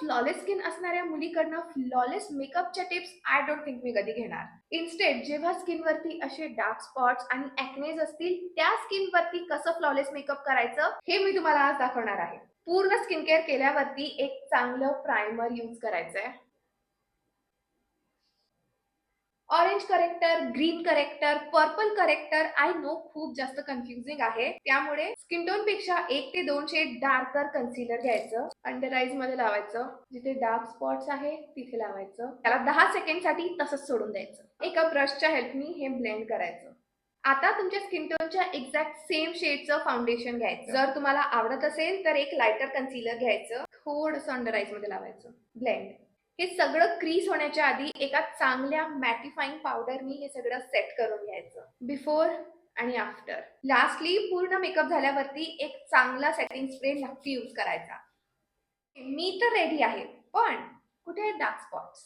Flawless skin असणाऱ्या मुलीकडनं flawless मेकअपच्या tips I don't think मी कधी घेणार. इन्स्टेड जेव्हा स्किनवरती असे डार्क स्पॉट्स आणि ॲक्नेज असतील, त्या स्किनवरती कसं फ्लॉलेस मेकअप करायचं हे मी तुम्हाला आज दाखवणार आहे. पूर्ण स्किन केअर केल्यावरती एक चांगलं प्रायमर यूज करायचंय. Orange character, green character, purple character, I know खूप जास्त कन्फ्युजिंग आहे. त्यामुळे स्किन टोन पेक्षा 1 ते 2 शेड डार्कर कन्सिलर घ्यायचं. अंडर आईज मध्ये लावायचं. जिथे डार्क स्पॉट्स आहे तिथे लावायचं. त्याला 10 सेकंड साठी तसंच सोडून द्यायचं. एका ब्रशच्या हेल्पनी हे ब्लेंड करायचं. आता तुमच्या स्किन टोनच्या एक्झॅक्ट सेम शेडचं फाउंडेशन घ्यायचं. जर तुम्हाला आवडत असेल तर एक लायटर कन्सिलर घ्यायचं. थोडंसं अंडर आईज मध्ये लावायचं. ब्लेंड. हे सगळं क्रीज होण्याच्या आधी एका चांगल्या मॅटिफाईंग पावडरनी हे सगळं सेट करून घ्यायचं. बिफोर आणि आफ्टर. लास्टली पूर्ण मेकअप झाल्यावरती एक चांगला सेटिंग स्प्रे नक्की यूज करायचा. मी तर रेडी आहे, पण कुठे डार्क स्पॉट्स?